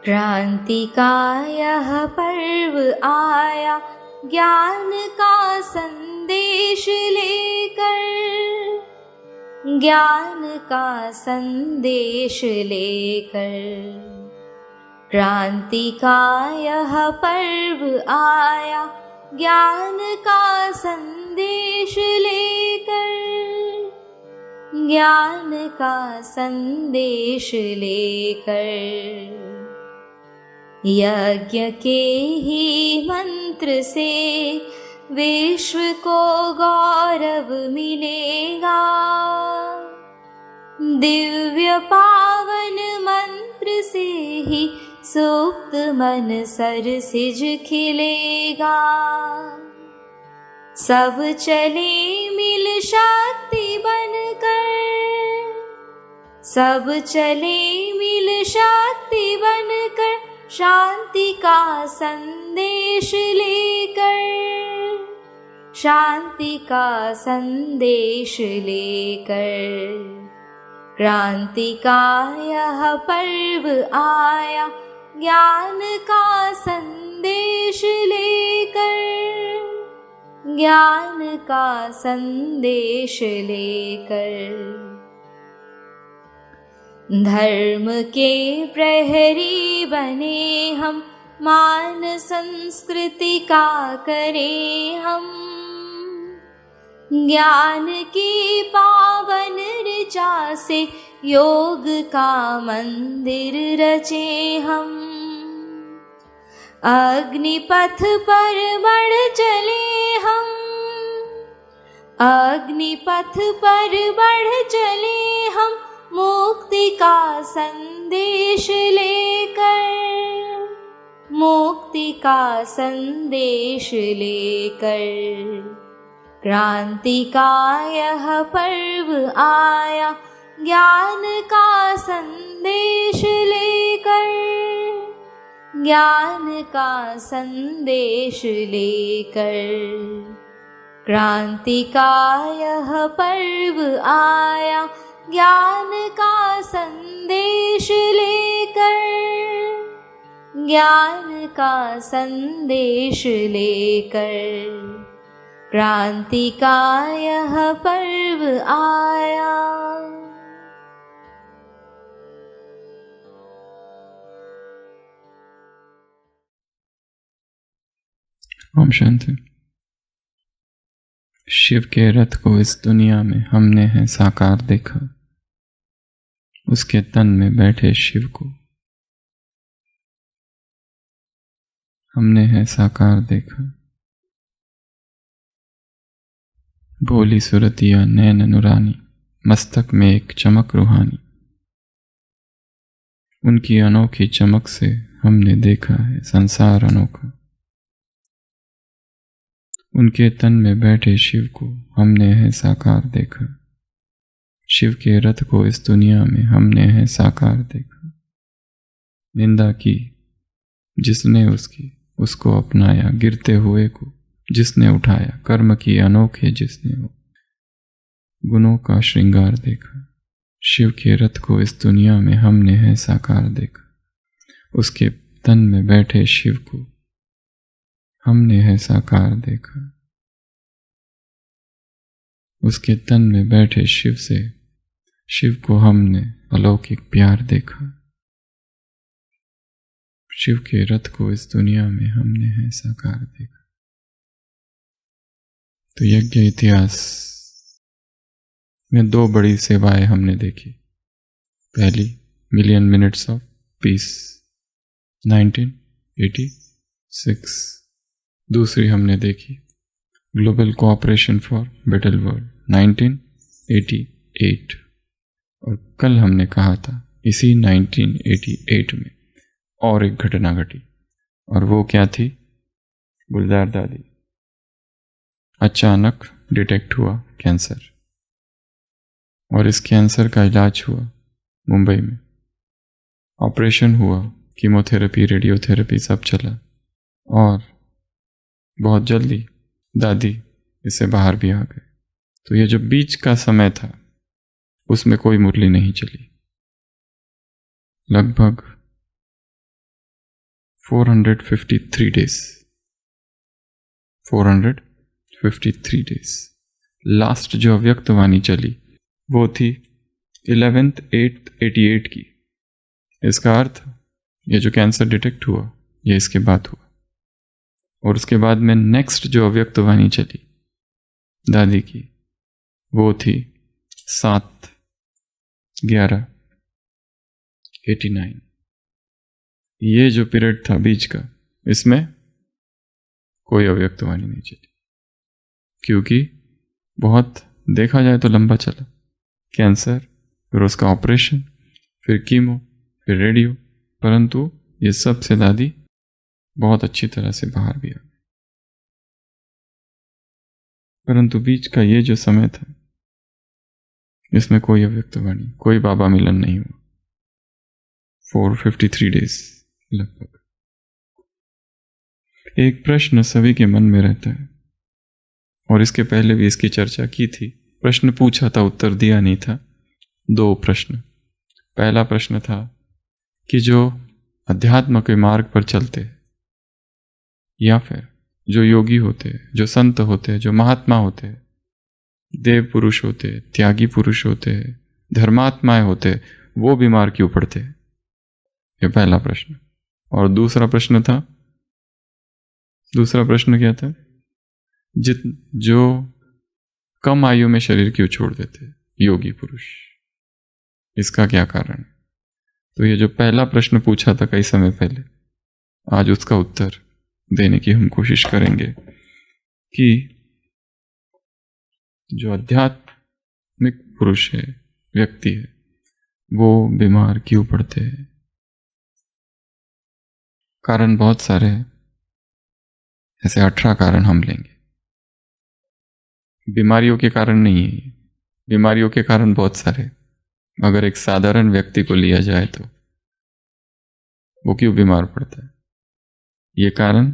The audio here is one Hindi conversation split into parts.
क्रांति का यह पर्व आया ज्ञान का संदेश लेकर, ज्ञान का संदेश लेकर। क्रांति का यह पर्व आया ज्ञान का संदेश लेकर, ज्ञान का संदेश लेकर। यज्ञ के ही मंत्र से विश्व को गौरव मिलेगा, दिव्य पावन मंत्र से ही सुप्त मन सरसिज खिलेगा। सब चले मिल शक्ति बनकर, सब चले मिल शक्ति बनकर, शांति का संदेश लेकर, शांति का संदेश लेकर। क्रांति का यह पर्व आया ज्ञान का संदेश लेकर, ज्ञान का संदेश लेकर। धर्म के प्रहरी बने हम, मान संस्कृति का करें हम, ज्ञान की पावन ऋचा से योग का मंदिर रचे हम। अग्निपथ पर बढ़ चले हम, अग्निपथ पर बढ़ चले हम, मुक्ति का संदेश लेकर, मुक्ति का संदेश लेकर। क्रांति का यह पर्व आया ज्ञान का संदेश लेकर, ज्ञान का संदेश लेकर। क्रांति का यह पर्व आया ज्ञान का संदेश लेकर, ज्ञान का संदेश लेकर। क्रांति का यह पर्व आया। ओम शांति। शिव के रथ को इस दुनिया में हमने है साकार देखा, उसके तन में बैठे शिव को हमने है साकार देखा। भोली सुरतिया नैन नुरानी, मस्तक में एक चमक रूहानी, उनकी अनोखी चमक से हमने देखा है संसार अनोखा। उनके तन में बैठे शिव को हमने है साकार देखा, शिव के रथ को इस दुनिया में हमने है साकार देखा। निंदा की जिसने उसकी, उसको अपनाया, गिरते हुए को जिसने उठाया, कर्म की अनोखे जिसने हो, गुणों का श्रृंगार देखा। शिव के रथ को इस दुनिया में हमने है साकार देखा, उसके तन में बैठे शिव को हमने है साकार देखा। उसके तन में बैठे शिव से, शिव को हमने अलौकिक प्यार देखा। शिव के रथ को इस दुनिया में हमने है साकार देखा। तो यज्ञ इतिहास में दो बड़ी सेवाएं हमने देखी। पहली मिलियन मिनट्स ऑफ पीस 1986, दूसरी हमने देखी global cooperation for better world 1988। और कल हमने कहा था इसी 1988 में और एक घटना घटी, और वो क्या थी? गुलजार दादी, अचानक डिटेक्ट हुआ कैंसर, और इस कैंसर का इलाज हुआ मुंबई में। ऑपरेशन हुआ, कीमोथेरेपी, रेडियोथेरेपी सब चला, और बहुत जल्दी दादी इससे बाहर भी आ गए। तो ये जो बीच का समय था उसमें कोई मुरली नहीं चली। लगभग 453 days, 453 days। लास्ट जो अव्यक्त वाणी चली वो थी 11/8/88 की। इसका अर्थ ये जो कैंसर डिटेक्ट हुआ ये इसके बाद हुआ। और उसके बाद में नेक्स्ट जो अव्यक्त वाणी चली दादी की वो थी 7/11/89। ये जो पीरियड था बीच का, इसमें कोई अव्यक्त वाणी नहीं चली, क्योंकि बहुत देखा जाए तो लंबा चला कैंसर, फिर उसका ऑपरेशन, फिर कीमो, फिर रेडियो, परंतु ये सब से दादी बहुत अच्छी तरह से बाहर भी आ गई। परंतु बीच का ये जो समय था इसमें कोई अव्यक्त वाणी, कोई बाबा मिलन नहीं हुआ। 453 डेज लगभग। एक प्रश्न सभी के मन में रहता है और इसके पहले भी इसकी चर्चा की थी। प्रश्न पूछा था, उत्तर दिया नहीं था। दो प्रश्न। पहला प्रश्न था कि जो अध्यात्म के मार्ग पर चलते हैं या फिर जो योगी होते हैं, जो संत होते हैं, जो महात्मा होते हैं, देव पुरुष होते हैं, त्यागी पुरुष होते हैं, धर्मात्माएं होते हैं, वो बीमार क्यों पड़ते हैं? ये पहला प्रश्न। और दूसरा प्रश्न क्या था? जो कम आयु में शरीर क्यों छोड़ देते हैं योगी पुरुष, इसका क्या कारण है? तो ये जो पहला प्रश्न पूछा था कई समय पहले, आज उसका उत्तर देने की हम कोशिश करेंगे कि जो आध्यात्मिक पुरुष है, व्यक्ति है, वो बीमार क्यों पड़ते हैं। कारण बहुत सारे हैं, ऐसे 18 कारण हम लेंगे। बीमारियों के कारण नहीं है ये, बीमारियों के कारण बहुत सारे। अगर एक साधारण व्यक्ति को लिया जाए तो वो क्यों बीमार पड़ता है, ये कारण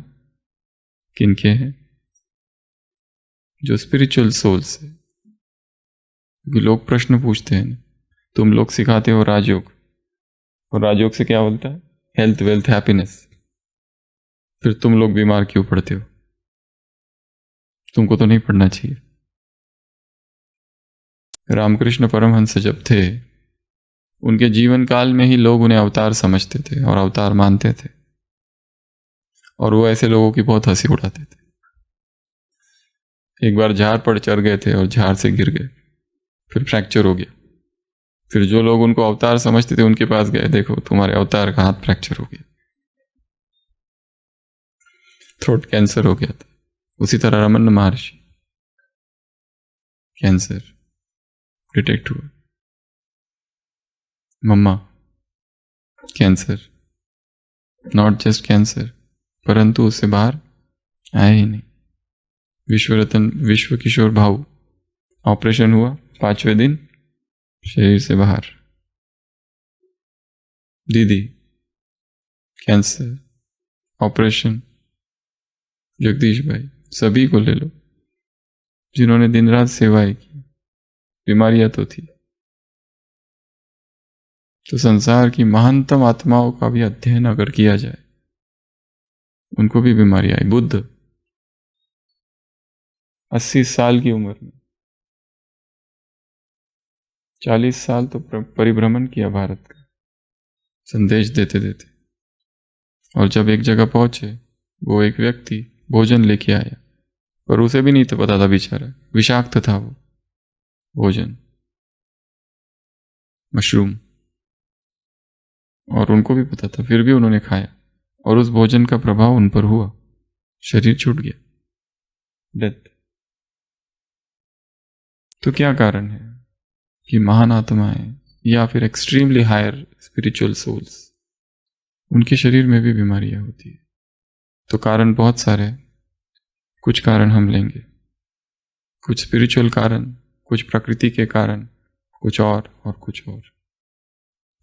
किनके हैं? जो स्पिरिचुअल सोल्स है। क्योंकि लोग प्रश्न पूछते हैं, तुम लोग सिखाते हो राजयोग, और राजयोग से क्या बोलता है? Health, wealth, happiness. फिर तुम लोग बीमार क्यों पड़ते हो? तुमको तो नहीं पड़ना चाहिए। रामकृष्ण परमहंस जब थे, उनके जीवन काल में ही लोग उन्हें अवतार समझते थे और अवतार मानते थे, और वो ऐसे लोगों की बहुत हंसी उड़ाते थे। एक बार झाड़ पर चढ़ गए थे और झाड़ से गिर गए, फिर फ्रैक्चर हो गया। फिर जो लोग उनको अवतार समझते थे उनके पास गए, देखो तुम्हारे अवतार का हाथ फ्रैक्चर हो गया, थ्रोट कैंसर हो गया था। उसी तरह रमन महर्षि, कैंसर डिटेक्ट हुआ। मम्मा कैंसर, नॉट जस्ट कैंसर, परंतु उससे बाहर आए ही नहीं। विश्वरतन, विश्व किशोर भाऊ, ऑपरेशन हुआ, 5वें दिन शरीर से बाहर। दीदी कैंसर, ऑपरेशन। जगदीश भाई, सभी को ले लो जिन्होंने दिन रात सेवाएं की, बीमारियां तो थी। तो संसार की महानतम आत्माओं का भी अध्ययन अगर किया जाए, उनको भी बीमारी आई। बुद्ध 80 साल की उम्र में 40 साल तो परिभ्रमण किया भारत का, संदेश देते देते। और जब एक जगह पहुंचे, वो एक व्यक्ति भोजन लेके आया, पर उसे भी नहीं तो पता था बेचारा, विषाक्त था वो भोजन, मशरूम, और उनको भी पता था, फिर भी उन्होंने खाया, और उस भोजन का प्रभाव उन पर हुआ, शरीर छूट गया, डेथ। तो क्या कारण है कि महान आत्माएं या फिर एक्सट्रीमली हायर स्पिरिचुअल सोल्स, उनके शरीर में भी बीमारियां होती है? तो कारण बहुत सारे। कुछ कारण हम लेंगे, कुछ स्पिरिचुअल कारण, कुछ प्रकृति के कारण, कुछ और कुछ और।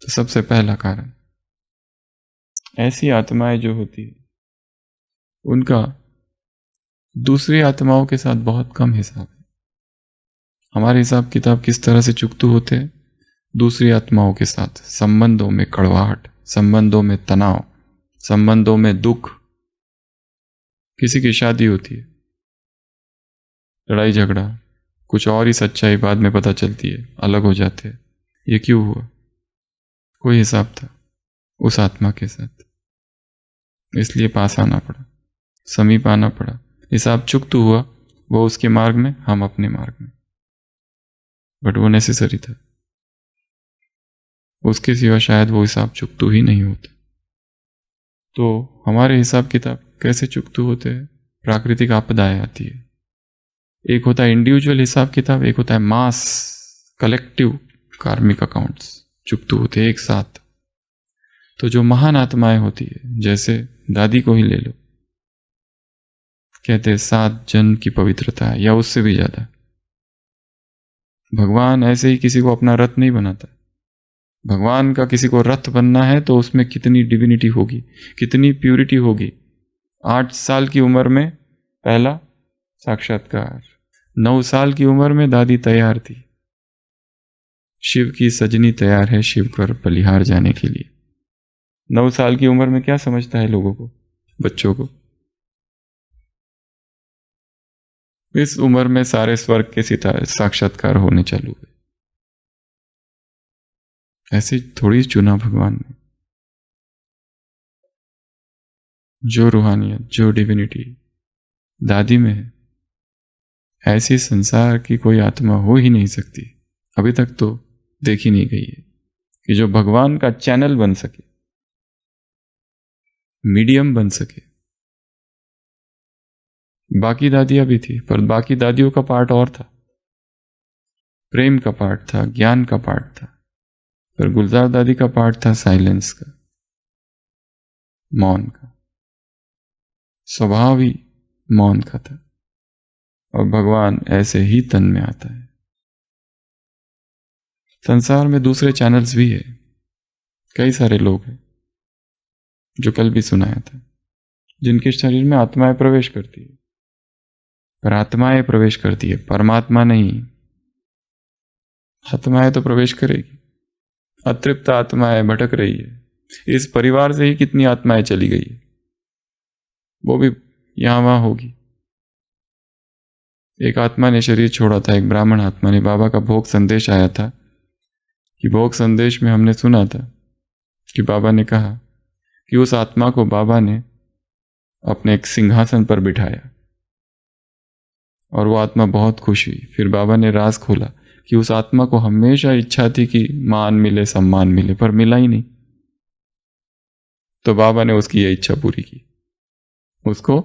तो सबसे पहला कारण, ऐसी आत्माएं जो होती है उनका दूसरी आत्माओं के साथ बहुत कम हिसाब है। हमारे हिसाब किताब किस तरह से चुकतू होते हैं? दूसरी आत्माओं के साथ संबंधों में कड़वाहट, संबंधों में तनाव, संबंधों में दुख, किसी की शादी होती है, लड़ाई झगड़ा, कुछ और ही सच्चाई बाद में पता चलती है, अलग हो जाते हैं। ये क्यों हुआ? कोई हिसाब था उस आत्मा के साथ, इसलिए पास आना पड़ा, समीप आना पड़ा। हिसाब चुकता हुआ, वो उसके मार्ग में, हम अपने मार्ग में, बट वो नेसेसरी था। उसके सिवा शायद वो हिसाब चुकता ही नहीं होता। तो हमारे हिसाब किताब कैसे चुकता होते हैं? प्राकृतिक आपदाएं आती है। एक होता है इंडिविजुअल हिसाब किताब, एक होता है मास कलेक्टिव कार्मिक अकाउंट्स, चुकते होते हैं एक साथ। तो जो महान आत्माएं होती है, जैसे दादी को ही ले लो, कहते हैं 7 जन्म की पवित्रता है, या उससे भी ज्यादा। भगवान ऐसे ही किसी को अपना रथ नहीं बनाता। भगवान का किसी को रथ बनना है तो उसमें कितनी डिविनिटी होगी, कितनी प्यूरिटी होगी। 8 साल की उम्र में पहला साक्षात्कार, 9 साल की उम्र में दादी तैयार थी। शिव की सजनी तैयार है शिव पर बलिहार जाने के लिए। 9 साल की उम्र में क्या समझता है लोगों को, बच्चों को? इस उम्र में सारे स्वर्ग के सितारे साक्षात्कार होने चालू हुए। ऐसे थोड़ी चुना भगवान ने। जो रूहानियत, जो डिविनिटी दादी में है, ऐसी संसार की कोई आत्मा हो ही नहीं सकती। अभी तक तो देखी नहीं गई है कि जो भगवान का चैनल बन सके, मीडियम बन सके। बाकी दादियां भी थी, पर बाकी दादियों का पार्ट और था, प्रेम का पार्ट था, ज्ञान का पार्ट था। पर गुलजार दादी का पार्ट था साइलेंस का, मौन का। स्वभाव ही मौन का था। और भगवान ऐसे ही तन में आता है। संसार में दूसरे चैनल्स भी है, कई सारे लोग हैं, जो कल भी सुनाया था, जिनके शरीर में आत्माएं प्रवेश करती है। पर आत्माएं प्रवेश करती है, परमात्मा नहीं। आत्माएं तो प्रवेश करेगी, अतृप्त आत्माएं भटक रही है। इस परिवार से ही कितनी आत्माएं चली गई है, वो भी यहां वहां होगी। एक आत्मा ने शरीर छोड़ा था, एक ब्राह्मण आत्मा ने। बाबा का भोग संदेश आया था कि भोग संदेश में हमने सुना था कि बाबा ने कहा कि उस आत्मा को बाबा ने अपने एक सिंहासन पर बिठाया और वो आत्मा बहुत खुश हुई। फिर बाबा ने राज खोला कि उस आत्मा को हमेशा इच्छा थी कि मान मिले, सम्मान मिले, पर मिला ही नहीं। तो बाबा ने उसकी यह इच्छा पूरी की, उसको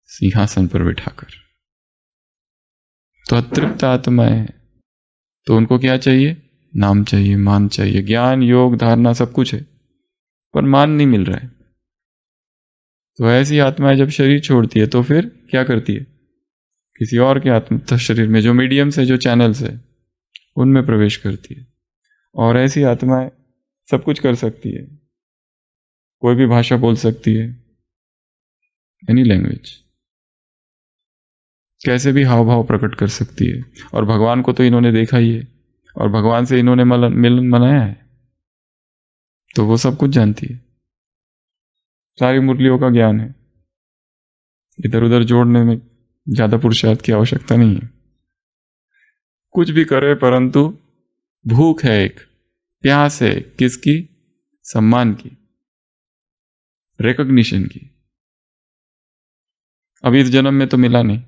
सिंहासन पर बिठाकर। तो अतृप्त आत्माएं हैं, तो उनको क्या चाहिए? नाम चाहिए, मान चाहिए, ज्ञान, योग, धारणा सब कुछ है, पर मान नहीं मिल रहा है। तो ऐसी आत्माएं जब शरीर छोड़ती है तो फिर क्या करती है? किसी और के आत्मा शरीर में, जो मीडियम्स है, जो चैनल्स है, उनमें प्रवेश करती है। और ऐसी आत्माएं सब कुछ कर सकती है, कोई भी भाषा बोल सकती है, एनी लैंग्वेज, कैसे भी हाव भाव प्रकट कर सकती है। और भगवान को तो इन्होंने देखा ही है, और भगवान से इन्होंने मिलन मनाया है, तो वो सब कुछ जानती है। सारी मुरलियों का ज्ञान है, इधर उधर जोड़ने में ज्यादा पुरुषार्थ की आवश्यकता नहीं है। कुछ भी करे, परंतु भूख है, एक प्यास है, किसकी? सम्मान की, रिकॉग्निशन की। अब इस जन्म में तो मिला नहीं,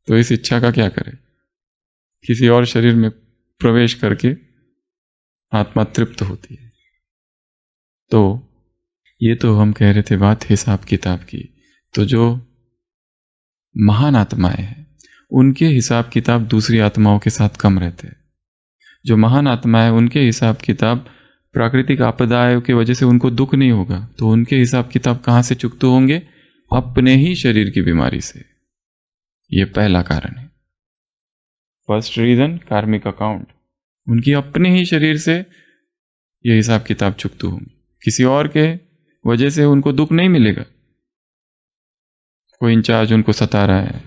तो इस इच्छा का क्या करे? किसी और शरीर में प्रवेश करके आत्मा तृप्त होती है। तो ये तो हम कह रहे थे बात हिसाब किताब की। तो जो महान आत्माएं हैं, उनके हिसाब किताब दूसरी आत्माओं के साथ कम रहते हैं। जो महान आत्माएं, उनके हिसाब किताब प्राकृतिक आपदाओं की वजह से उनको दुख नहीं होगा, तो उनके हिसाब किताब कहां से चुकते होंगे? अपने ही शरीर की बीमारी से। यह पहला कारण है, फर्स्ट रीजन, कार्मिक अकाउंट। उनकी अपने ही शरीर से यह हिसाब किताब चुकते होंगे, किसी और के वजह से उनको दुख नहीं मिलेगा। कोई इंचार्ज उनको सता रहा है,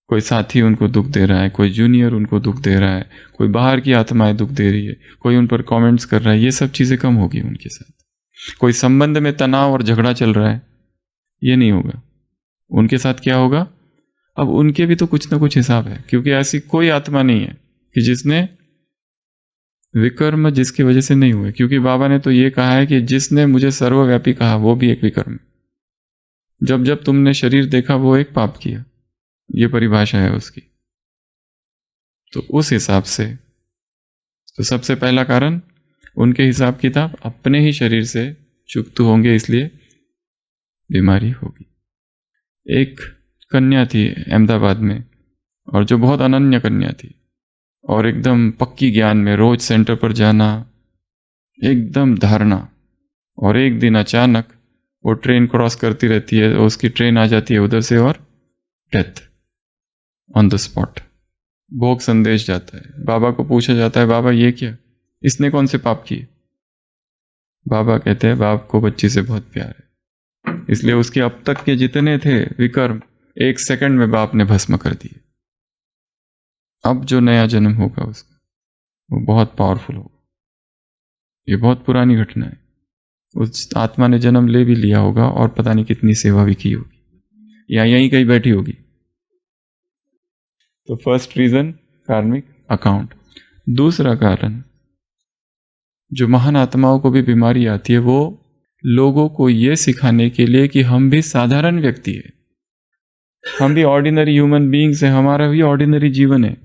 कोई साथी उनको दुख दे रहा है, कोई जूनियर उनको दुख दे रहा है, कोई बाहर की आत्माएं दुख दे रही है, कोई उन पर कमेंट्स कर रहा है, ये सब चीजें कम होगी उनके साथ। कोई संबंध में तनाव और झगड़ा चल रहा है, ये नहीं होगा। उनके साथ क्या होगा, अब उनके भी तो कुछ ना कुछ हिसाब है, क्योंकि ऐसी कोई आत्मा नहीं है कि जिसने विकर्म जिसकी वजह से नहीं हुए। क्योंकि बाबा ने तो ये कहा है कि जिसने मुझे सर्वव्यापी कहा वो भी एक विकर्म। जब जब तुमने शरीर देखा वो एक पाप किया, ये परिभाषा है उसकी। तो उस हिसाब से तो सबसे पहला कारण उनके हिसाब किताब अपने ही शरीर से चुकत होंगे, इसलिए बीमारी होगी। एक कन्या थी अहमदाबाद में, और जो बहुत अनन्य कन्या थी और एकदम पक्की ज्ञान में, रोज सेंटर पर जाना, एकदम धारणा। और एक दिन अचानक वो ट्रेन क्रॉस करती रहती है, उसकी ट्रेन आ जाती है उधर से और डेथ ऑन द स्पॉट। भोग संदेश जाता है, बाबा को पूछा जाता है, बाबा ये क्या, इसने कौन से पाप किए? बाबा कहते हैं बाप को बच्ची से बहुत प्यार है, इसलिए उसके अब तक के जितने थे विकर्म 1 सेकंड में बाप ने भस्म कर दिए। अब जो नया जन्म होगा उसका वो बहुत पावरफुल होगा। ये बहुत पुरानी घटना है। उस आत्मा ने जन्म ले भी लिया होगा और पता नहीं कितनी सेवा भी की होगी, या यहीं कहीं बैठी होगी। तो फर्स्ट रीजन कार्मिक अकाउंट। दूसरा कारण, जो महान आत्माओं को भी बीमारी आती है, वो लोगों को ये सिखाने के लिए कि हम भी साधारण व्यक्ति है, हम भी ऑर्डिनरी ह्यूमन बीइंग्स हैं, हमारा भी ऑर्डिनरी जीवन है।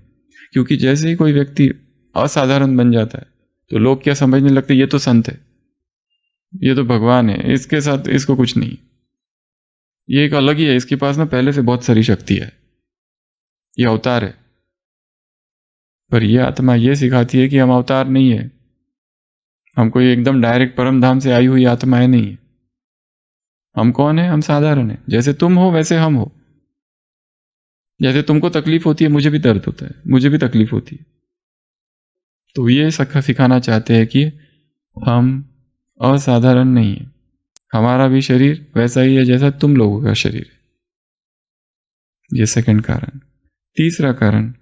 क्योंकि जैसे ही कोई व्यक्ति असाधारण बन जाता है तो लोग क्या समझने लगते, ये तो संत है, ये तो भगवान है, इसके साथ इसको कुछ नहीं, ये एक अलग ही है, इसके पास ना पहले से बहुत सारी शक्ति है, ये अवतार है। पर यह आत्मा ये सिखाती है कि हम अवतार नहीं है, हम कोई एकदम डायरेक्ट परम धाम से आई हुई आत्माएं नहीं है। हम कौन है? हम साधारण है, जैसे तुम हो वैसे हम हो। जैसे तुमको तकलीफ होती है, मुझे भी दर्द होता है, मुझे भी तकलीफ होती है। तो ये सिखाना चाहते हैं कि हम असाधारण नहीं है, हमारा भी शरीर वैसा ही है जैसा तुम लोगों का शरीर है। ये सेकंड कारण। तीसरा कारण,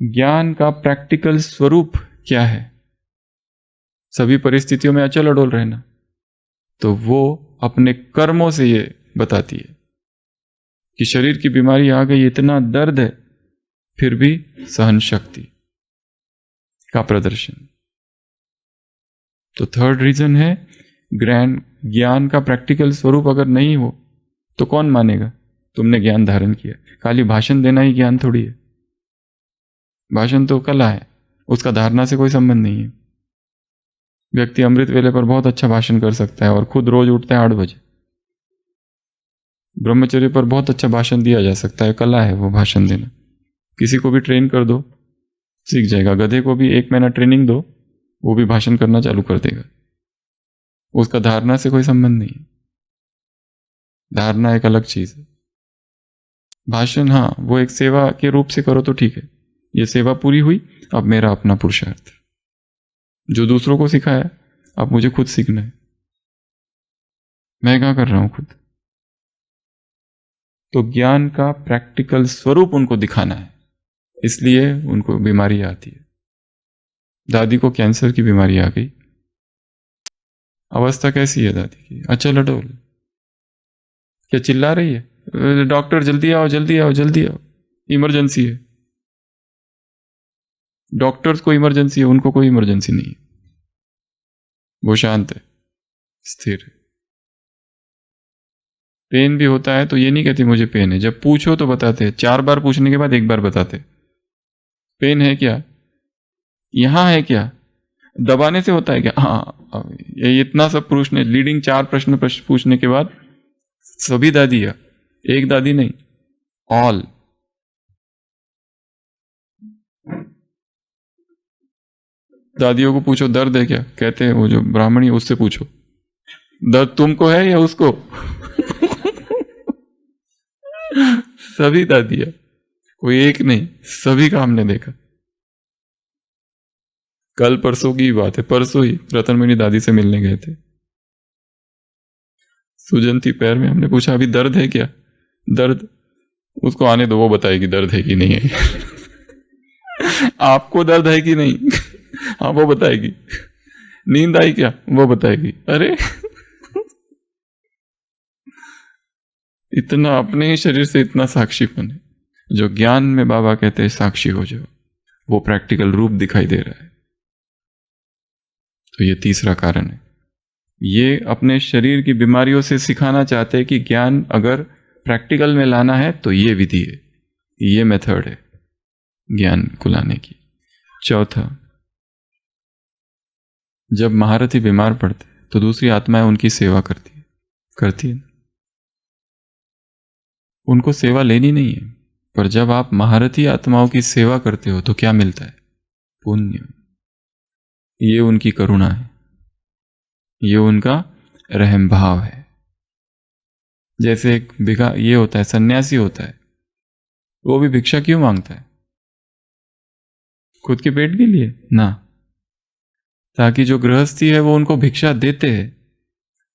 ज्ञान का प्रैक्टिकल स्वरूप क्या है? सभी परिस्थितियों में अचल अडोल रहना, तो वो अपने कर्मों से ये बताती है कि शरीर की बीमारी आ गई, इतना दर्द है, फिर भी सहन शक्ति का प्रदर्शन। तो थर्ड रीजन है ग्रैंड ज्ञान का प्रैक्टिकल स्वरूप अगर नहीं हो तो कौन मानेगा तुमने ज्ञान धारण किया? खाली भाषण देना ही ज्ञान थोड़ी है। भाषण तो कला है, उसका धारणा से कोई संबंध नहीं है। व्यक्ति अमृत वेले पर बहुत अच्छा भाषण कर सकता है और खुद रोज उठता है 8 बजे। ब्रह्मचर्य पर बहुत अच्छा भाषण दिया जा सकता है, कला है वो भाषण देना। किसी को भी ट्रेन कर दो, सीख जाएगा। गधे को भी 1 महीना ट्रेनिंग दो, वो भी भाषण करना चालू कर देगा। उसका धारणा से कोई संबंध नहीं है। धारणा एक अलग चीज है। भाषण हाँ, वो एक सेवा के रूप से करो तो ठीक है, ये सेवा पूरी हुई, अब मेरा अपना पुरुषार्थ जो दूसरों को सिखाया अब मुझे खुद सीखना है। मैं क्या कर रहा हूं खुद? तो ज्ञान का प्रैक्टिकल स्वरूप उनको दिखाना है, इसलिए उनको बीमारी आती है। दादी को कैंसर की बीमारी आ गई। अवस्था कैसी है दादी की? अचल अडोल। क्या चिल्ला रही है, डॉक्टर जल्दी आओ जल्दी आओ जल्दी आओ, इमरजेंसी है। डॉक्टर्स को इमरजेंसी है, उनको कोई इमरजेंसी नहीं है। वो शांत है, स्थिर है। पेन भी होता है तो ये नहीं कहती मुझे पेन है, जब पूछो तो बताते हैं। 4 बार पूछने के बाद 1 बार बताते, पेन है क्या, यहां है क्या, दबाने से होता है क्या? हाँ, ये इतना सब पूछने, लीडिंग 4 प्रश्न पूछने के बाद सभी दादियां, एक दादी नहीं, ऑल। दादियों को पूछो दर्द है क्या, कहते हैं वो जो ब्राह्मणी, उससे पूछो दर्द तुमको है या उसको। सभी दादियां, कोई एक नहीं, सभी का हमने देखा। कल परसों की बात है, परसों ही रतनमणि दादी से मिलने गए थे। सूजन थी पैर में, हमने पूछा अभी दर्द है क्या? दर्द उसको आने दो, वो बताएगी दर्द है कि नहीं है। आपको दर्द है कि नहीं, हाँ वो बताएगी। नींद आई क्या वो बताएगी। अरे इतना अपने ही शरीर से इतना साक्षीपन है। जो ज्ञान में बाबा कहते हैं साक्षी हो जाओ, वो प्रैक्टिकल रूप दिखाई दे रहा है। तो ये तीसरा कारण है। ये अपने शरीर की बीमारियों से सिखाना चाहते हैं कि ज्ञान अगर प्रैक्टिकल में लाना है तो ये विधि है, ये मेथड है ज्ञान को लाने की। चौथा, जब महारथी बीमार पड़ते तो दूसरी आत्माएं उनकी सेवा करती है। उनको सेवा लेनी नहीं है, पर जब आप महारथी आत्माओं की सेवा करते हो तो क्या मिलता है? पुण्य। ये उनकी करुणा है, ये उनका रहम भाव है। जैसे एक ये होता है, सन्यासी होता है, वो भी भिक्षा क्यों मांगता है? खुद के पेट के लिए ना, ताकि जो गृहस्थी है वो उनको भिक्षा देते हैं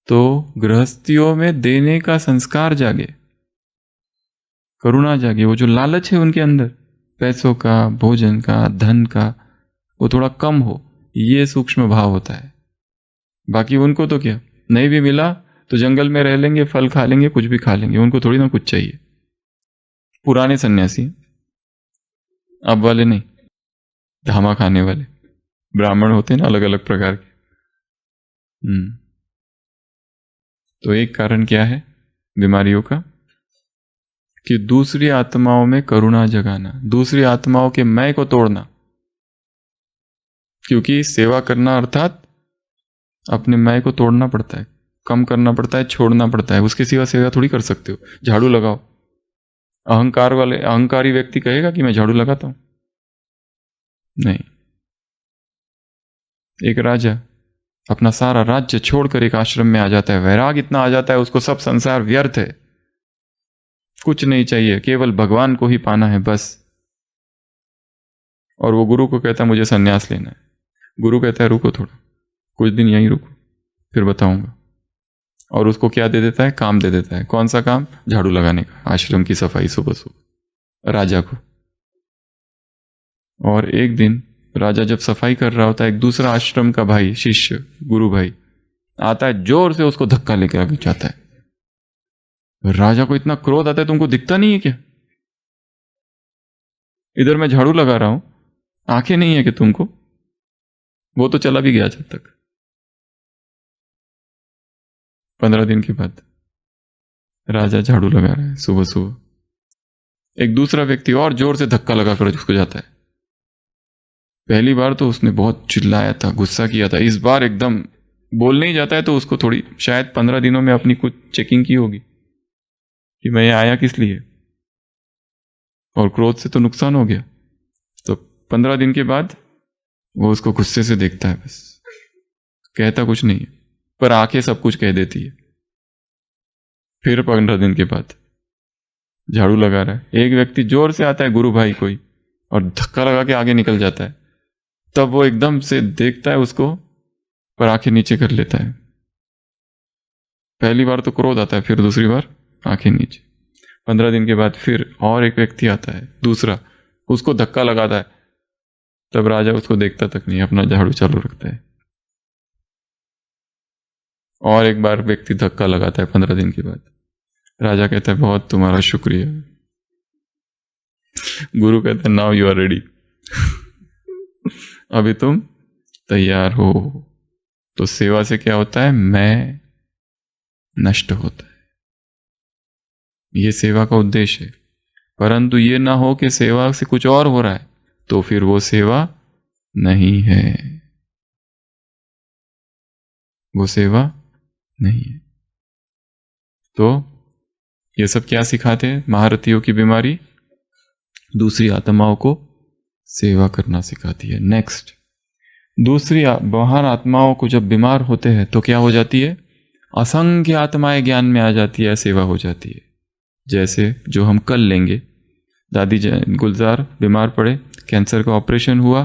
तो गृहस्थियों में देने का संस्कार जागे, करुणा जागे। वो जो लालच है उनके अंदर पैसों का, भोजन का, धन का, वो थोड़ा कम हो, ये सूक्ष्म भाव होता है। बाकी उनको तो क्या, नहीं भी मिला तो जंगल में रह लेंगे, फल खा लेंगे, कुछ भी खा लेंगे, उनको थोड़ी ना कुछ चाहिए। पुराने सन्यासी, अब वाले नहीं, धामा खाने वाले ब्राह्मण होते हैं ना, अलग अलग प्रकार के। तो एक कारण क्या है बीमारियों का? कि दूसरी आत्माओं में करुणा जगाना, दूसरी आत्माओं के मैं को तोड़ना। क्योंकि सेवा करना अर्थात अपने मैं को तोड़ना पड़ता है, कम करना पड़ता है, छोड़ना पड़ता है। उसके सिवा सेवा थोड़ी कर सकते हो। झाड़ू लगाओ, अहंकारी व्यक्ति कहेगा कि मैं झाड़ू लगाता हूं? नहीं। एक राजा अपना सारा राज्य छोड़कर एक आश्रम में आ जाता है, वैराग इतना आ जाता है उसको, सब संसार व्यर्थ है, कुछ नहीं चाहिए, केवल भगवान को ही पाना है बस। और वो गुरु को कहता है मुझे सन्यास लेना है। गुरु कहता है रुको थोड़ा, कुछ दिन यहीं रुको, फिर बताऊंगा। और उसको क्या दे देता है? काम दे देता है। कौन सा काम? झाड़ू लगाने का, आश्रम की सफाई सुबह सुबह राजा को। और एक दिन राजा जब सफाई कर रहा होता है, एक दूसरा आश्रम का भाई, शिष्य, गुरु भाई आता है, जोर से उसको धक्का लेके आगे जाता है। राजा को इतना क्रोध आता है, तुमको दिखता नहीं है क्या? इधर मैं झाड़ू लगा रहा हूं, आंखें नहीं है कि तुमको? वो तो चला भी गया जब तक। 15 दिन के बाद राजा झाड़ू लगा रहा है सुबह सुबह, एक दूसरा व्यक्ति और जोर से धक्का लगाकर उसको जाता है। पहली बार तो उसने बहुत चिल्लाया था, गुस्सा किया था। इस बार एकदम बोलने ही जाता है तो उसको थोड़ी, शायद 15 दिनों में अपनी कुछ चेकिंग की होगी कि मैं ये आया किस लिए, और क्रोध से तो नुकसान हो गया। तो 15 दिन के बाद वो उसको गुस्से से देखता है, बस कहता कुछ नहीं है, पर आंखें सब कुछ कह देती है। फिर 15 दिन के बाद झाड़ू लगा रहा है, एक व्यक्ति जोर से आता है, गुरु भाई कोई, और धक्का लगा के आगे निकल जाता है। तब वो एकदम से देखता है उसको, पर आंखें नीचे कर लेता है। पहली बार तो क्रोध आता है, फिर दूसरी बार आंखें नीचे। 15 दिन के बाद फिर और एक व्यक्ति आता है, दूसरा, उसको धक्का लगाता है। तब राजा उसको देखता तक नहीं, अपना झाड़ू चालू रखता है। और एक बार व्यक्ति धक्का लगाता है 15 दिन के बाद। राजा कहता है बहुत तुम्हारा शुक्रिया। गुरु कहता है नाउ यू आर रेडी, अभी तुम तैयार हो। तो सेवा से क्या होता है? मैं नष्ट होता है। ये सेवा का उद्देश्य है। परंतु ये ना हो कि सेवा से कुछ और हो रहा है, तो फिर वो सेवा नहीं है, वो सेवा नहीं है। तो ये सब क्या सिखाते हैं महारथियों की बीमारी? दूसरी आत्माओं को सेवा करना सिखाती है। नेक्स्ट, दूसरी बाहर आत्माओं को जब बीमार होते हैं तो क्या हो जाती है? असंख्य आत्माएं ज्ञान में आ जाती है, सेवा हो जाती है। जैसे जो हम कल लेंगे, दादी गुलजार बीमार पड़े, कैंसर का ऑपरेशन हुआ,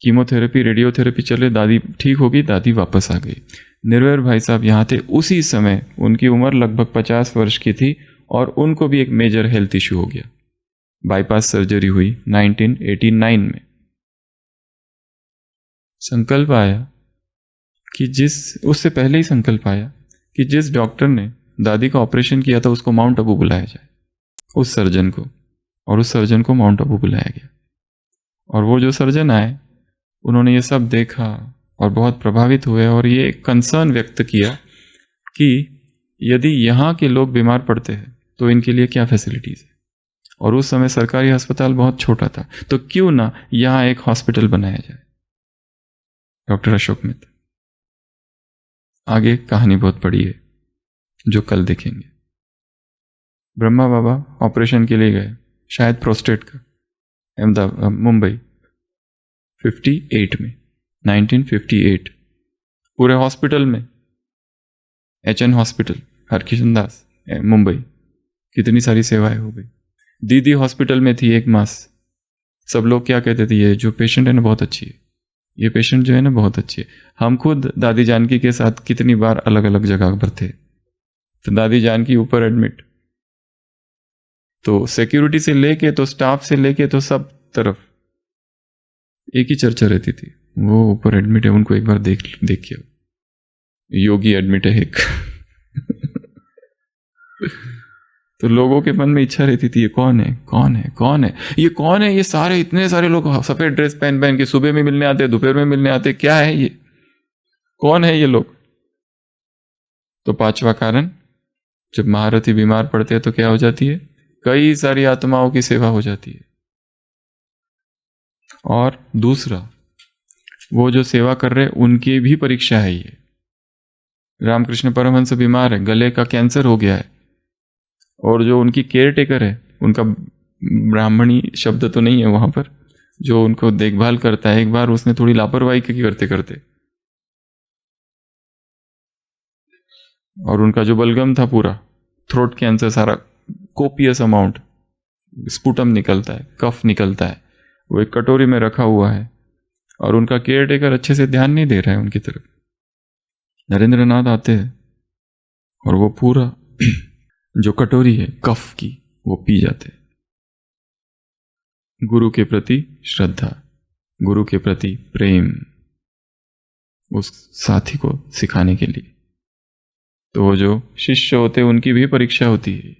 कीमोथेरेपी, रेडियोथेरेपी चले, दादी ठीक होगी, दादी वापस आ गई। निर्वैर भाई साहब यहाँ थे उसी समय, उनकी उम्र लगभग 50 वर्ष की थी और उनको भी एक मेजर हेल्थ इश्यू हो गया। बाईपास सर्जरी हुई 1989 में। संकल्प आया कि उससे पहले ही संकल्प आया कि जिस डॉक्टर ने दादी का ऑपरेशन किया था उसको माउंट आबू बुलाया जाए, उस सर्जन को, और उस सर्जन को माउंट आबू बुलाया गया। और वो जो सर्जन आए उन्होंने ये सब देखा और बहुत प्रभावित हुए और ये कंसर्न व्यक्त किया कि यदि यहाँ के लोग बीमार पड़ते हैं तो इनके लिए क्या फैसिलिटीज है। और उस समय सरकारी अस्पताल बहुत छोटा था, तो क्यों ना यहाँ एक हॉस्पिटल बनाया जाए। डॉक्टर अशोक मित्र, आगे कहानी बहुत बड़ी है जो कल देखेंगे। ब्रह्मा बाबा ऑपरेशन के लिए गए, शायद प्रोस्टेट का, अहमदाबाद मुंबई 1958 पूरे हॉस्पिटल में, HN हॉस्पिटल हरकिशन दास मुंबई, कितनी सारी सेवाएं हो गई। दीदी हॉस्पिटल में थी 1 मास। सब लोग क्या कहते थे, ये जो पेशेंट है ना बहुत अच्छी है, ये पेशेंट जो है ना बहुत अच्छी है। हम खुद दादी जानकी के साथ कितनी बार अलग अलग जगह पर थे, तो दादी जानकी ऊपर एडमिट, तो सिक्योरिटी से लेके तो स्टाफ से लेके तो सब तरफ एक ही चर्चा रहती थी, वो ऊपर एडमिट है, उनको एक बार देखिए, योगी एडमिट है एक तो लोगों के मन में इच्छा रहती थी, ये कौन है, कौन है, कौन है, ये कौन है, ये सारे इतने सारे लोग सफेद ड्रेस पहन पहन के सुबह में मिलने आते, दोपहर में मिलने आते, क्या है ये, कौन है ये लोग। तो 5वां कारण, जब महारथी बीमार पड़ते हैं तो क्या हो जाती है, कई सारी आत्माओं की सेवा हो जाती है। और दूसरा, वो जो सेवा कर रहे उनकी भी परीक्षा है ये। रामकृष्ण परमहंस बीमार है, गले का कैंसर हो गया है, और जो उनकी केयर टेकर है, उनका ब्राह्मणी शब्द तो नहीं है वहां पर, जो उनको देखभाल करता है, एक बार उसने थोड़ी लापरवाही की करते करते, और उनका जो बलगम था पूरा, थ्रोट कैंसर, सारा कोपियस अमाउंट स्पुटम निकलता है, कफ निकलता है, वो एक कटोरी में रखा हुआ है, और उनका केयर टेकर अच्छे से ध्यान नहीं दे रहा है उनकी तरफ। नरेंद्र नाथ आते हैं और वो पूरा जो कटोरी है कफ की वो पी जाते हैं। गुरु के प्रति श्रद्धा, गुरु के प्रति प्रेम, उस साथी को सिखाने के लिए। तो वो जो शिष्य होते हैं उनकी भी परीक्षा होती है,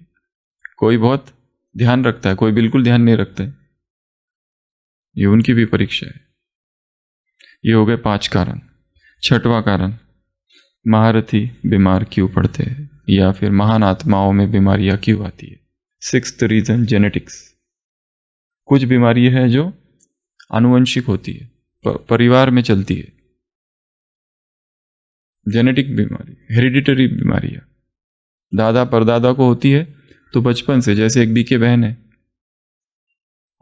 कोई बहुत ध्यान रखता है, कोई बिल्कुल ध्यान नहीं रखता है, ये उनकी भी परीक्षा है। ये हो गए 5 कारण। 6वां कारण, महारथी बीमार क्यों पड़ते हैं, या फिर महान आत्माओं में बीमारियां क्यों आती है। 6th reason, genetics. कुछ बीमारी है जो आनुवंशिक होती है, परिवार में चलती है, जेनेटिक बीमारी, हेरिडिटरी बीमारियां दादा परदादा को होती है। तो बचपन से, जैसे एक बीके बहन है,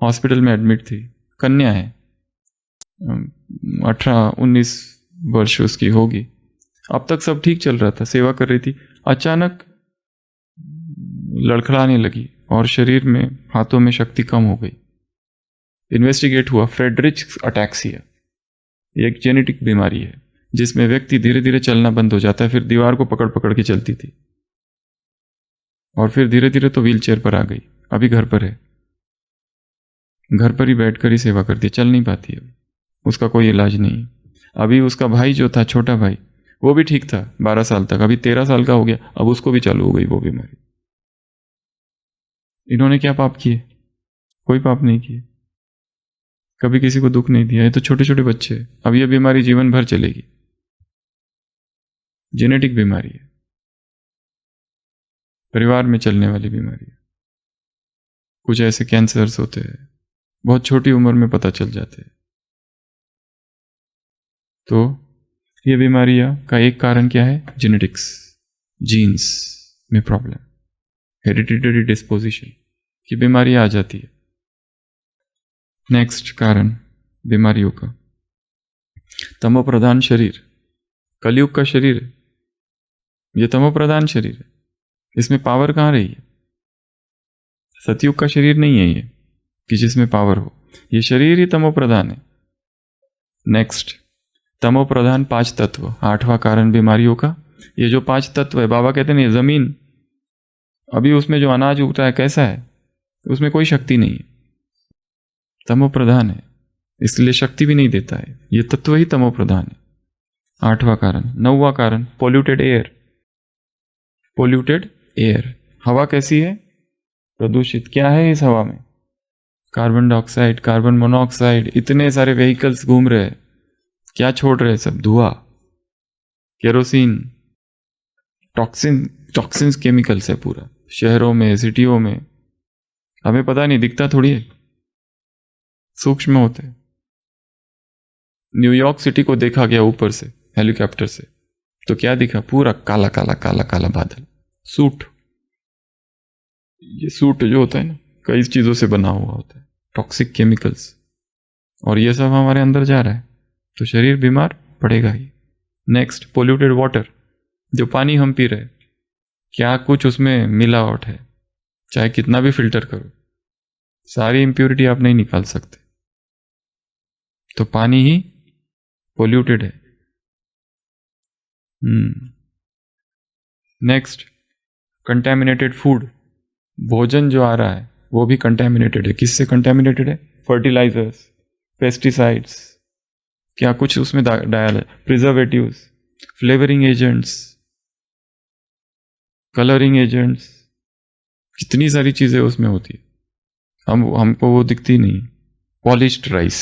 हॉस्पिटल में एडमिट थी, कन्या है, 18-19 वर्ष उसकी होगी, अब तक सब ठीक चल रहा था, सेवा कर रही थी, अचानक लड़खड़ाने लगी और शरीर में, हाथों में शक्ति कम हो गई। इन्वेस्टिगेट हुआ, फ्रेडरिच अटैक्सिया, एक जेनेटिक बीमारी है जिसमें व्यक्ति धीरे धीरे चलना बंद हो जाता है, फिर दीवार को पकड़ पकड़ के चलती थी, और फिर धीरे धीरे तो व्हील चेयर पर आ गई, अभी घर पर है, घर पर ही बैठकर ही सेवा करती है, चल नहीं पाती है, उसका कोई इलाज नहीं। अभी उसका भाई जो था, छोटा भाई, वो भी ठीक था 12 साल तक, अभी 13 साल का हो गया, अब उसको भी चालू हो गई वो बीमारी। इन्होंने क्या पाप किए, कोई पाप नहीं किए, कभी किसी को दुख नहीं दिया, ये तो छोटे छोटे बच्चे हैं, अब यह बीमारी जीवन भर चलेगी। जेनेटिक बीमारी है, परिवार में चलने वाली बीमारी है। कुछ ऐसे कैंसर्स होते हैं, बहुत छोटी उम्र में पता चल जाते हैं। तो ये बीमारियां का एक कारण क्या है, जेनेटिक्स, जीन्स में प्रॉब्लम, हेरिडिटरी डिस्पोजिशन की बीमारियां आ जाती है। नेक्स्ट कारण बीमारियों का, तमो प्रधान शरीर, कलयुग का शरीर है, ये तमो प्रधान शरीर है, इसमें पावर कहाँ रही है। सतयुग का शरीर नहीं है ये कि जिसमें पावर हो, ये शरीर ही तमो प्रधान है। नेक्स्ट, तमो प्रधान 5 तत्व, 8वां कारण बीमारियों का। ये जो 5 तत्व है, बाबा कहते हैं ये जमीन, अभी उसमें जो अनाज उगता है कैसा है, उसमें कोई शक्ति नहीं है, तमो प्रधान है। इसलिए शक्ति भी नहीं देता है। ये तत्व ही तमो प्रधान है। 8वां कारण। 9वां कारण पोल्यूटेड एयर। पोल्यूटेड एयर, हवा कैसी है? प्रदूषित। क्या है इस हवा में? कार्बन डाइऑक्साइड, कार्बन मोनोऑक्साइड, इतने सारे व्हीकल्स घूम रहे हैं, क्या छोड़ रहे हैं? सब धुआं, केरोसिन, टॉक्सिन्स केमिकल्स है पूरा। शहरों में, सिटियों में, हमें पता नहीं, दिखता थोड़ी है, सूक्ष्म होते हैं। न्यूयॉर्क सिटी को देखा गया ऊपर से हेलीकॉप्टर से, तो क्या दिखा? पूरा काला काला काला काला बादल। सूट, ये सूट जो होता है ना, कई चीजों से बना हुआ होता है, टॉक्सिक केमिकल्स, और ये सब हमारे अंदर जा रहा है, तो शरीर बीमार पड़ेगा ही। Next, polluted water. जो पानी हम पी रहे, क्या कुछ उसमें मिलावट है? चाहे कितना भी फिल्टर करो, सारी इंप्योरिटी आप नहीं निकाल सकते, तो पानी ही पोल्यूटेड है। Next, contaminated food. भोजन जो आ रहा है वो भी कंटेमिनेटेड है। किससे कंटेमिनेटेड है? फर्टिलाइजर्स, पेस्टिसाइड्स, क्या कुछ उसमें डायल है, preservatives, flavouring agents, colouring agents, कितनी सारी चीजें उसमें होती है, हमको वो दिखती नहीं। Polished rice,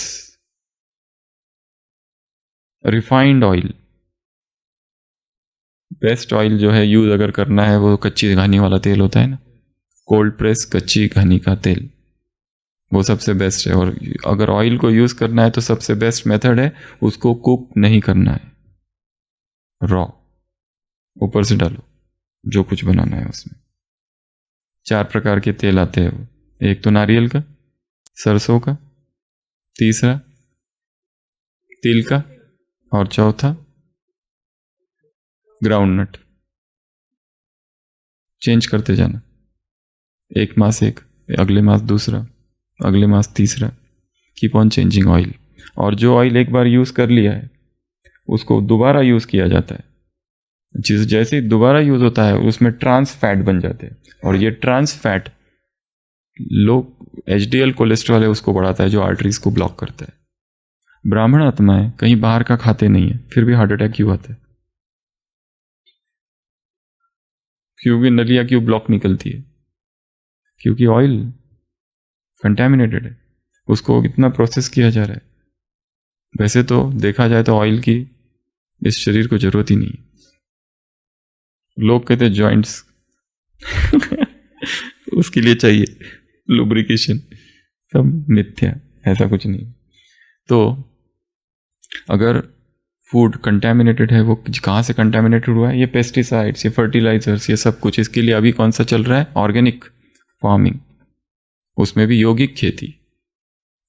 refined oil. Best oil जो है यूज अगर करना है वो कच्ची घानी वाला तेल होता है ना, कोल्ड प्रेस कच्ची घानी का तेल, वो सबसे बेस्ट है। और अगर ऑयल को यूज करना है तो सबसे बेस्ट मेथड है उसको कुक नहीं करना है, रॉ ऊपर से डालो जो कुछ बनाना है उसमें। 4 प्रकार के तेल आते हैं वो, एक तो नारियल का, सरसों का, तीसरा तिल का, और चौथा ग्राउंडनट। चेंज करते जाना, एक मास एक, अगले मास दूसरा, अगले मास तीसरा, कीप ऑन चेंजिंग ऑयल। और जो ऑयल एक बार यूज कर लिया है उसको दोबारा यूज किया जाता है। जैसे दोबारा यूज होता है उसमें ट्रांस फैट बन जाते हैं, और ये ट्रांस फैट लोग एचडीएल कोलेस्ट्रॉल है उसको बढ़ाता है, जो आर्टरीज को ब्लॉक करता है। ब्राह्मण आत्माएं कहीं बाहर का खाते नहीं है, फिर भी हार्ट अटैक क्यों आता है? क्योंकि नलियां क्यों ब्लॉक निकलती है? क्योंकि ऑयल कंटेमिनेटेड है, उसको इतना प्रोसेस किया जा रहा है। वैसे तो देखा जाए तो ऑयल की इस शरीर को जरूरत ही नहीं है। लोग कहते हैं जॉइंट्स उसके लिए चाहिए लुब्रिकेशन, सब मिथ्या, ऐसा कुछ नहीं। तो अगर फूड कंटेमिनेटेड है, वो कहाँ से कंटेमिनेटेड हुआ है? ये पेस्टिसाइड्स, ये फर्टिलाइजर्स, ये सब कुछ। इसके लिए अभी कौन सा चल रहा है? ऑर्गेनिक फार्मिंग, उसमें भी यौगिक खेती,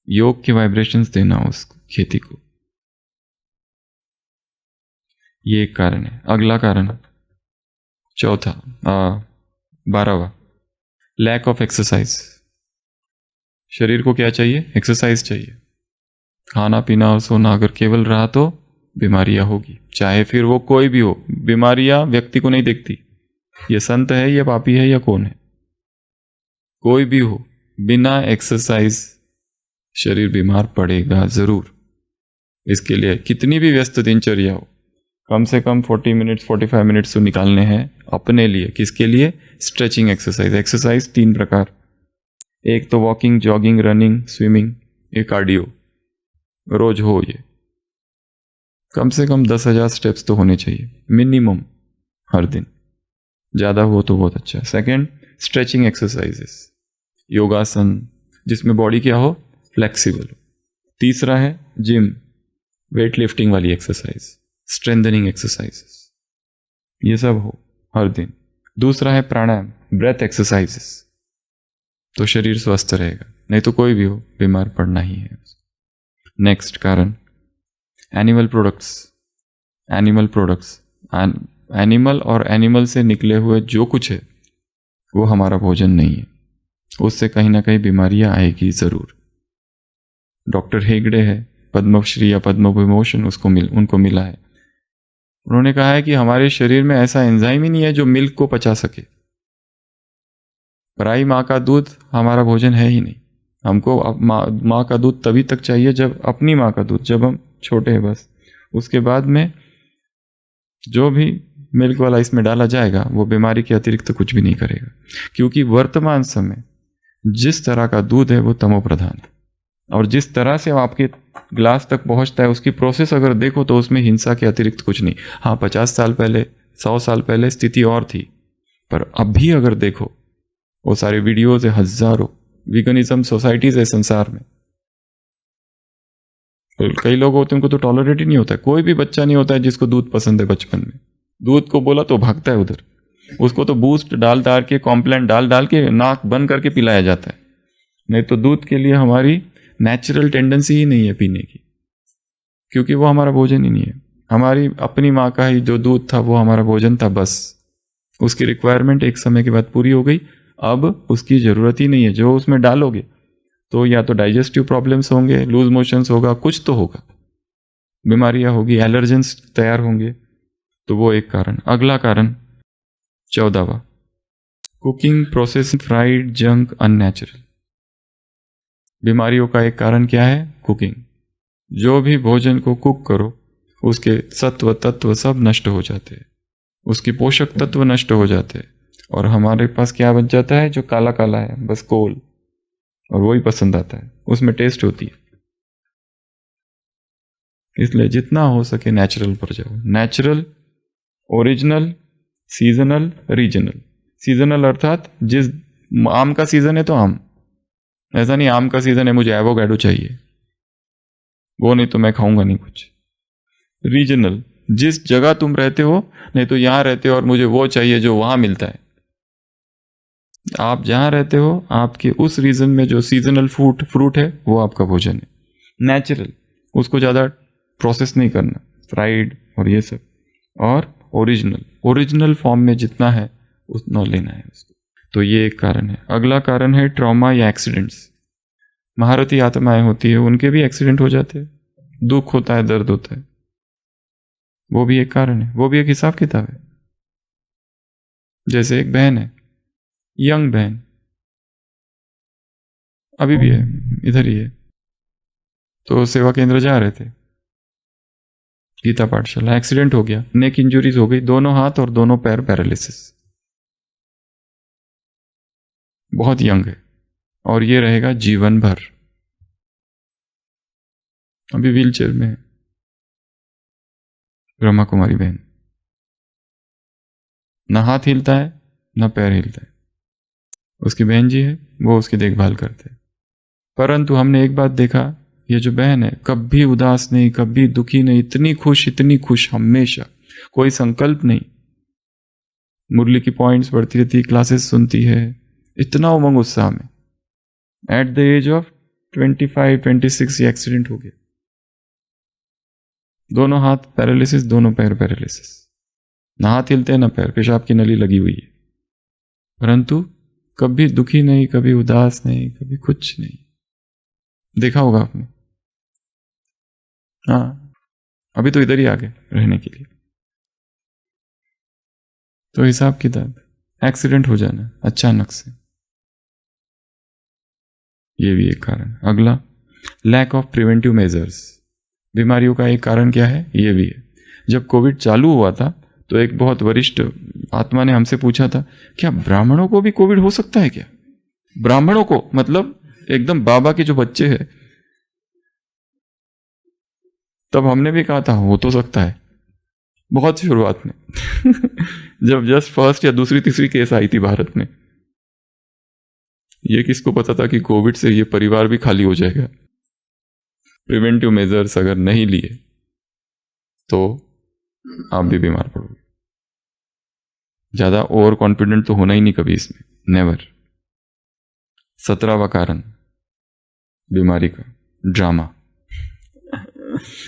योग के वाइब्रेशंस देना उस खेती को, ये एक कारण है। अगला कारण, चौथा 12वां, लैक ऑफ एक्सरसाइज। शरीर को क्या चाहिए? एक्सरसाइज चाहिए। खाना पीना और सोना अगर केवल रहा तो बीमारियां होगी, चाहे फिर वो कोई भी हो। बीमारियां व्यक्ति को नहीं देखती, ये संत है या पापी है या कौन है, कोई भी हो, बिना एक्सरसाइज शरीर बीमार पड़ेगा जरूर। इसके लिए कितनी भी व्यस्त दिनचर्या हो, कम से कम 40 मिनट्स 45 मिनट्स तो निकालने हैं अपने लिए। किसके लिए? Stretching exercise. एक्सरसाइज 3 प्रकार, एक तो वॉकिंग, जॉगिंग, रनिंग, स्विमिंग, ये कार्डियो रोज हो। ये कम से कम 10,000 स्टेप्स तो होने चाहिए मिनिमम हर दिन, ज़्यादा हो तो बहुत अच्छा। सेकेंड, स्ट्रेचिंग एक्सरसाइजेस, योगासन, जिसमें बॉडी क्या हो? फ्लेक्सिबल हो। तीसरा है जिम, वेट लिफ्टिंग वाली एक्सरसाइज, स्ट्रेंथनिंग एक्सरसाइजेस, ये सब हो हर दिन। दूसरा है प्राणायाम, ब्रेथ एक्सरसाइजेस, तो शरीर स्वस्थ रहेगा। नहीं तो कोई भी हो बीमार पड़ना ही है। नेक्स्ट कारण, animal products. Animal products, animal और एनिमल से निकले हुए जो कुछ है वो हमारा भोजन नहीं है, उससे कहीं ना कहीं बीमारियां आएगी जरूर। डॉक्टर हेगड़े है, पद्मश्री या पद्म विभूषण उनको मिला है। उन्होंने कहा है कि हमारे शरीर में ऐसा एंजाइम ही नहीं है जो मिल्क को पचा सके। पराई माँ का दूध हमारा भोजन है ही नहीं। हमको माँ का दूध तभी तक चाहिए जब अपनी माँ का दूध, जब हम छोटे हैं बस। उसके बाद में जो भी मिल्क वाला इसमें डाला जाएगा वो बीमारी के अतिरिक्त तो कुछ भी नहीं करेगा, क्योंकि वर्तमान समय जिस तरह का दूध है वो तमो प्रधान है, और जिस तरह से आपके ग्लास तक पहुंचता है उसकी प्रोसेस अगर देखो तो उसमें हिंसा के अतिरिक्त कुछ नहीं। हाँ, 50 साल पहले, 100 साल पहले स्थिति और थी, पर अभी अगर देखो वो सारे वीडियोज है, हजारों वीगनिज्म सोसाइटीज है संसार में। कई लोग होते हैं उनको तो टॉलरेट ही नहीं होता है। कोई भी बच्चा नहीं होता है जिसको दूध पसंद है बचपन में। दूध को बोला तो भागता है उधर, उसको तो बूस्ट डाल के, कॉम्प्लेन डाल के नाक बंद करके पिलाया जाता है। नहीं तो दूध के लिए हमारी नेचुरल टेंडेंसी ही नहीं है पीने की, क्योंकि वो हमारा भोजन ही नहीं है। हमारी अपनी माँ का ही जो दूध था वो हमारा भोजन था, बस उसकी रिक्वायरमेंट एक समय के बाद पूरी हो गई। अब उसकी ज़रूरत ही नहीं है। जो उसमें डालोगे तो या तो डाइजेस्टिव प्रॉब्लम्स होंगे, लूज मोशंस होगा, कुछ तो होगा, बीमारियां होगी, एलर्जेंस तैयार होंगे। तो वो एक कारण। अगला कारण 14वां, cooking process, fried, junk, unnatural. बीमारियों का एक कारण क्या है? कुकिंग। जो भी भोजन को कुक करो उसके सत्व तत्व सब नष्ट हो जाते हैं, उसके पोषक तत्व नष्ट हो जाते हैं, और हमारे पास क्या बच जाता है? जो काला काला है, बस कोल, और वही पसंद आता है, उसमें टेस्ट होती है। इसलिए जितना हो सके नेचुरल पर जाओ। Natural, original, seasonal, regional. Seasonal अर्थात जिस आम का सीजन है तो आम, ऐसा नहीं आम का सीजन है मुझे एवोकाडो चाहिए, वो नहीं तो मैं खाऊंगा नहीं कुछ। रीजनल, जिस जगह तुम रहते हो, नहीं तो यहां रहते हो और मुझे वो चाहिए जो वहां मिलता है। आप जहां रहते हो आपके उस रीजन में जो सीजनल फ्रूट है वो आपका भोजन है। नेचुरल, उसको ज्यादा प्रोसेस नहीं करना, फ्राइड और ये सब। और ओरिजिनल फॉर्म में जितना है उतना लेना है उसको। तो ये एक कारण है। अगला कारण है ट्रॉमा या एक्सीडेंट्स। महारथी आत्माएं होती है, उनके भी एक्सीडेंट हो जाते हैं, दुख होता है, दर्द होता है, वो भी एक कारण है, वो भी एक हिसाब किताब है। जैसे एक बहन है, यंग बहन, अभी भी है, इधर ही है, तो सेवा केंद्र जा रहे थे, गीता पाठशाला, एक्सीडेंट हो गया, नेक इंजुरीज हो गई, दोनों हाथ और दोनों पैर पैरालिसिस। बहुत यंग है और ये रहेगा जीवन भर। अभी व्हीलचेयर में है, ब्रह्मा कुमारी बहन, ना हाथ हिलता है ना पैर हिलता है। उसकी बहन जी है, वो उसकी देखभाल करते हैं। परंतु हमने एक बात देखा, ये जो बहन है कभी उदास नहीं, कभी दुखी नहीं, इतनी खुश हमेशा, कोई संकल्प नहीं। मुरली की पॉइंट्स पढ़ती रहती, क्लासेस सुनती है, इतना उमंग उत्साह में। एट द एज ऑफ 25-26 ये एक्सीडेंट हो गया, दोनों हाथ पैरालिसिस, दोनों पैर पैरालिसिस, ना हाथ हिलते ना पैर, पेशाब की नली लगी हुई है, परंतु कभी दुखी नहीं, कभी उदास नहीं, कभी कुछ नहीं। देखा होगा आपने। हाँ, अभी तो इधर ही आ गए रहने के लिए। तो हिसाब किताब, एक्सीडेंट हो जाना अचानक से, ये भी एक कारण। अगला, लैक ऑफ प्रिवेंटिव मेजर्स। बीमारियों का एक कारण क्या है? ये भी है। जब कोविड चालू हुआ था तो एक बहुत वरिष्ठ आत्मा ने हमसे पूछा था, क्या ब्राह्मणों को भी कोविड हो सकता है क्या? ब्राह्मणों को, मतलब एकदम बाबा के जो बच्चे हैं। तब हमने भी कहा था हो तो सकता है, बहुत शुरुआत में जब जस्ट फर्स्ट या दूसरी तीसरी केस आई थी भारत में। ये किसको पता था कि कोविड से ये परिवार भी खाली हो जाएगा। प्रिवेंटिव मेजर्स अगर नहीं लिए तो आप भी बीमार पड़ोगे। ज्यादा ओवर कॉन्फिडेंट तो होना ही नहीं कभी इसमें, नेवर। 17वां कारण बीमारी का, ड्रामा।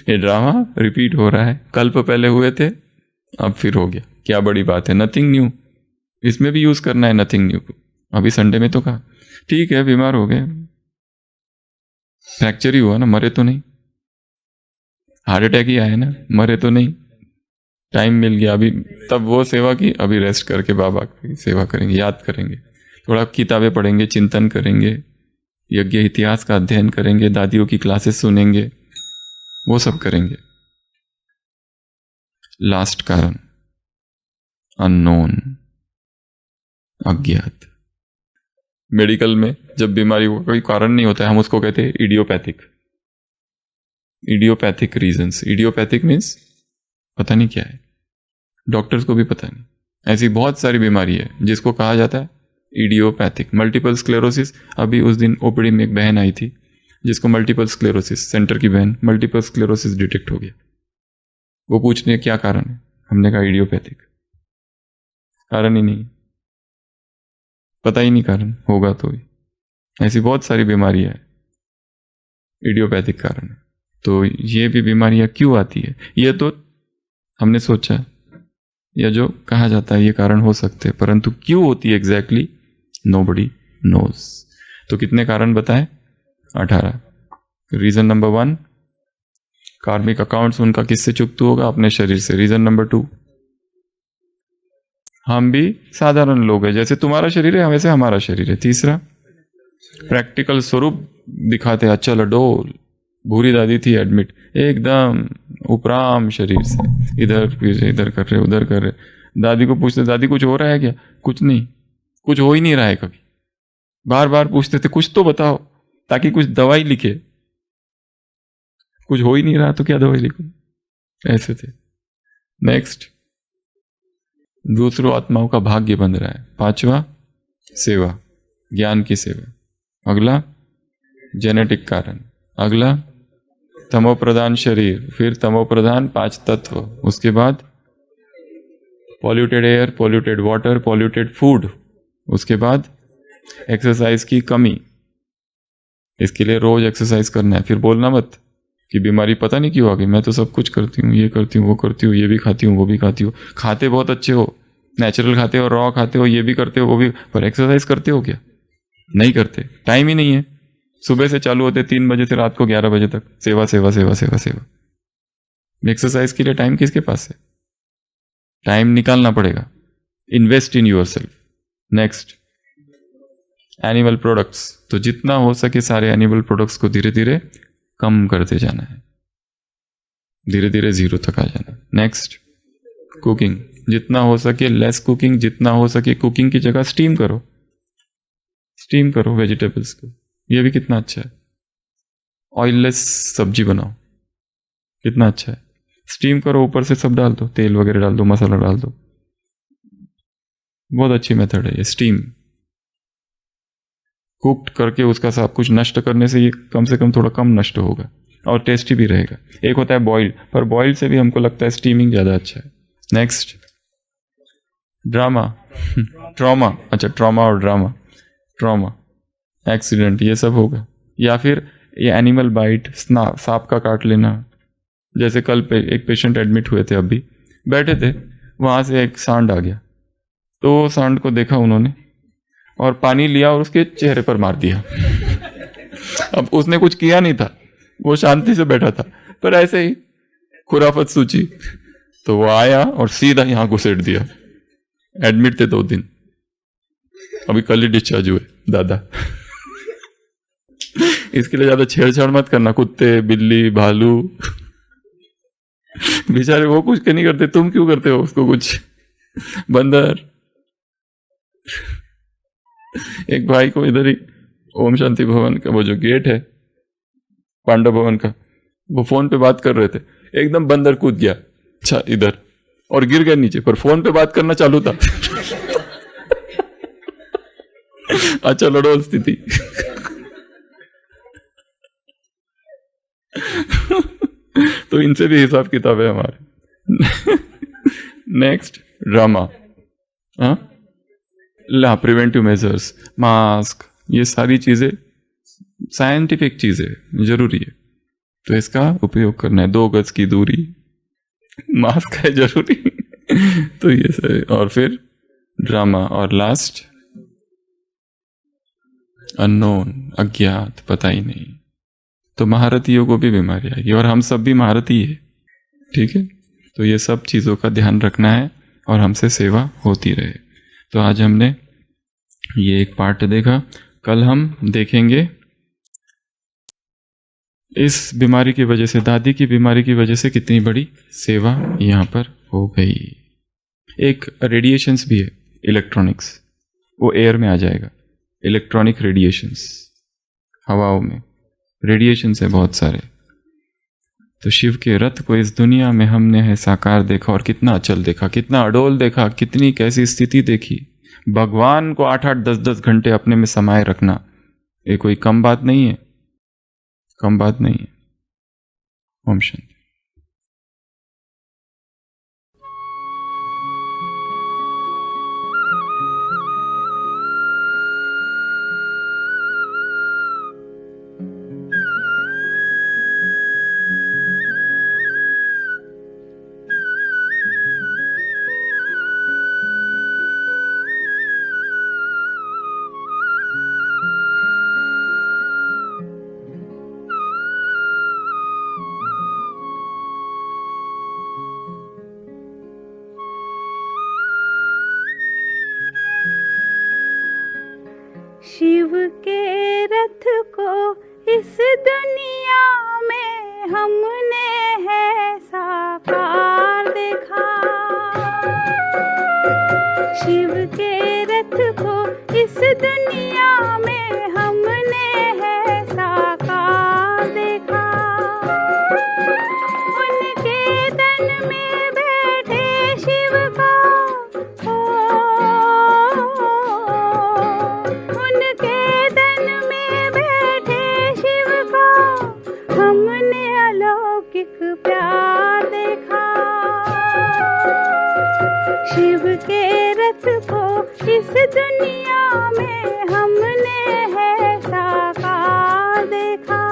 ये ड्रामा रिपीट हो रहा है, कल्प पहले हुए थे अब फिर हो गया, क्या बड़ी बात है, नथिंग न्यू। इसमें भी यूज करना है नथिंग न्यू को। अभी संडे में तो कहा ठीक है बीमार हो गए, फ्रैक्चर ही हुआ ना, मरे तो नहीं, हार्ट अटैक ही आया ना, मरे तो नहीं, टाइम मिल गया अभी, तब वो सेवा की, अभी रेस्ट करके बाबा की सेवा करेंगे, याद करेंगे, थोड़ा किताबें पढ़ेंगे, चिंतन करेंगे, यज्ञ इतिहास का अध्ययन करेंगे, दादियों की क्लासेस सुनेंगे, वो सब करेंगे। लास्ट कारण अननोन, अज्ञात। मेडिकल में जब बीमारी का कोई कारण नहीं होता है, हम उसको कहते हैं idiopathic. Idiopathic reasons. Idiopathic means पता नहीं क्या है, डॉक्टर्स को भी पता नहीं। ऐसी बहुत सारी बीमारी है जिसको कहा जाता है इडियोपैथिक। मल्टीपल स्क्लेरोसिस, अभी उस दिन ओपीडी में एक बहन आई थी जिसको मल्टीपल स्क्लेरोसिस, सेंटर की बहन, मल्टीपल स्क्लेरोसिस डिटेक्ट हो गया। वो पूछ रहे क्या कारण है, हमने कहा इडियोपैथिक। कारण ही नहीं, पता ही नहीं कारण, होगा तो ही। ऐसी बहुत सारी बीमारियां है, इडियोपैथिक कारण है। तो ये भी बीमारियां क्यों आती है, ये तो हमने सोचा या जो कहा जाता है ये कारण हो सकते हैं, परंतु क्यों होती है एग्जैक्टली नोबडी नोज। तो कितने कारण बताएं? 18। रीजन नंबर 1, कार्मिक अकाउंट्स उनका किससे चुकता होगा? अपने शरीर से। रीजन नंबर 2, हम भी साधारण लोग हैं, जैसे तुम्हारा शरीर है वैसे हमारा शरीर है। तीसरा, प्रैक्टिकल स्वरूप दिखाते, अचल अडोल। भूरी दादी थी एडमिट, एकदम उपराम शरीर से, इधर कर रहे उधर कर रहे। दादी को पूछते, दादी कुछ हो रहा है क्या? कुछ नहीं, कुछ हो ही नहीं रहा है। कभी बार बार पूछते थे कुछ तो बताओ, ताकि कुछ दवाई लिखे। कुछ हो ही नहीं रहा तो क्या दवाई लिखूं, ऐसे थे। नेक्स्ट, दूसरों आत्माओं का भाग्य बन रहा है। 5वां, सेवा, ज्ञान की सेवा। अगला, जेनेटिक कारण। अगला, तमोप्रधान शरीर, फिर तमोप्रधान 5 तत्व। उसके बाद polluted air, polluted water, polluted food. उसके बाद एक्सरसाइज की कमी। इसके लिए रोज एक्सरसाइज करना है। फिर बोलना मत कि बीमारी पता नहीं क्यों आ गई, मैं तो सब कुछ करती हूँ, ये करती हूँ, वो करती हूँ, ये भी खाती हूँ, वो भी खाती हूँ। खाते बहुत अच्छे हो, नेचुरल खाते हो, रॉ खाते हो, ये भी करते हो, वो भी, पर एक्सरसाइज करते हो क्या? नहीं करते, टाइम ही नहीं है। सुबह से चालू होते 3 बजे से रात को 11 बजे तक, सेवा सेवा सेवा सेवा सेवा। एक्सरसाइज के लिए टाइम किसके पास है? टाइम निकालना पड़ेगा। Invest in yourself. Next, animal products. तो जितना हो सके सारे एनिमल प्रोडक्ट्स को धीरे धीरे कम करते जाना है, धीरे धीरे 0 तक आ जाना है। Next, cooking. जितना हो सके लेस कुकिंग, जितना हो सके कुकिंग की जगह स्टीम करो। स्टीम करो वेजिटेबल्स को, ये भी कितना अच्छा है। ऑयललेस सब्जी बनाओ, कितना अच्छा है। स्टीम करो, ऊपर से सब डाल दो, तेल वगैरह डाल दो, मसाला डाल दो। बहुत अच्छी मेथड है ये स्टीम। कुक्ड करके उसका सब कुछ नष्ट करने से ये कम से कम थोड़ा कम नष्ट होगा और टेस्टी भी रहेगा। एक होता है बॉइल्ड, पर बॉइल्ड से भी हमको लगता है स्टीमिंग ज्यादा अच्छा है। Next, drama, trauma. अच्छा, ट्रॉमा और ड्रामा। ट्रॉमा, एक्सीडेंट, ये सब होगा। या फिर ये एनिमल बाइट, सांप का काट लेना। जैसे कल पे एक पेशेंट एडमिट हुए थे, अभी बैठे थे, वहां से एक सांड आ गया। तो सांड को देखा उन्होंने और पानी लिया और उसके चेहरे पर मार दिया। अब उसने कुछ किया नहीं था, वो शांति से बैठा था, पर ऐसे ही खुराफत सूची। तो वो आया और सीधा यहां घुसेड़ दिया। एडमिट थे 2 दिन, अभी कल ही डिस्चार्ज हुए दादा। इसके लिए ज्यादा छेड़छाड़ मत करना। कुत्ते, बिल्ली, भालू, बेचारे वो कुछ नहीं करते, तुम क्यों करते हो उसको कुछ? बंदर। एक भाई को इधर ही ओम शांति भवन का वो जो गेट है पांडव भवन का, वो फोन पे बात कर रहे थे, एकदम बंदर कूद गया अच्छा इधर और गिर गया नीचे, पर फोन पे बात करना चालू था। अच्छा, लड़ो स्थिति। तो इनसे भी हिसाब किताब है हमारे। Next, drama. Preventive measures, mask, ये सारी चीजें साइंटिफिक चीजें जरूरी है, तो इसका उपयोग करना है। 2 गज की दूरी, मास्क है जरूरी। तो ये सर, और फिर ड्रामा, और लास्ट अननोन, अज्ञात, पता ही नहीं। तो महारथियों को भी बीमारी आएगी और हम सब भी महारथी है, ठीक है। तो ये सब चीजों का ध्यान रखना है और हमसे सेवा होती रहे। तो आज हमने ये एक पार्ट देखा, कल हम देखेंगे इस बीमारी की वजह से, दादी की बीमारी की वजह से कितनी बड़ी सेवा यहाँ पर हो गई। एक रेडिएशंस भी है, इलेक्ट्रॉनिक्स, वो एयर में आ जाएगा। इलेक्ट्रॉनिक रेडिएशंस, हवाओं में रेडिएशंस है बहुत सारे। तो शिव के रथ को इस दुनिया में हमने है साकार देखा, और कितना अचल देखा, कितना अडोल देखा, कितनी कैसी स्थिति देखी। भगवान को 8-8, 10-10 घंटे अपने में समाये रखना, ये कोई कम बात नहीं है, कम बात नहीं है। ओम शांति। शिव के रथ को इस दुनिया में हमने है साकार देखा। शिव के रथ को इस दुनिया में हमने है साकार देखा। उनके तन में बैठे शिव का, उनके तन में बैठे शिव का हमने अलौकिक प्यार देखा। शिव के रथ को इस दुनिया में हमने है साकार देखा।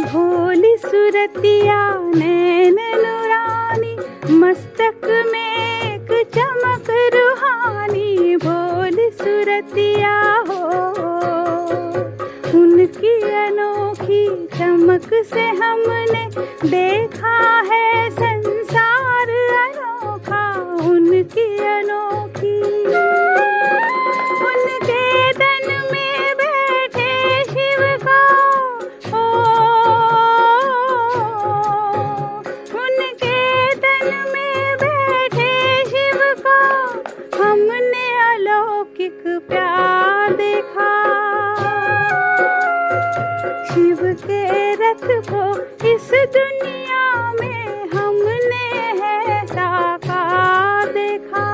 भोली सुरतिया नैन नुरानी, मस्तक में एक चमक रूहानी। भोली सुरतिया हो, उनकी अनोखी चमक से हमने देखा है संसार अनोखा। उनकी अनोखी, उनके तन में बैठे शिव का, उनके तन में बैठे शिव का हमने अलौकिक प्यार देखा। शिव के रथ को इस दुनिया में हमने है साकार देखा।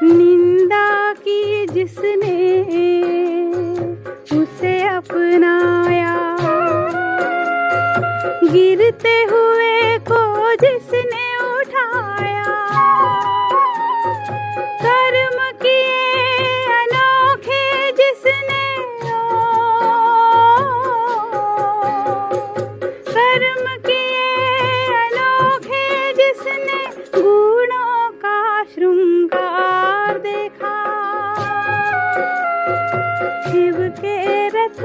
निंदा की जिसने उसे अपनाया, गिरते हुए को जिसने उठाया। कर्म किए अनोखे जिसने, कर्म किए अनोखे जिसने गुणों का श्रृंगार देखा। शिव के रथ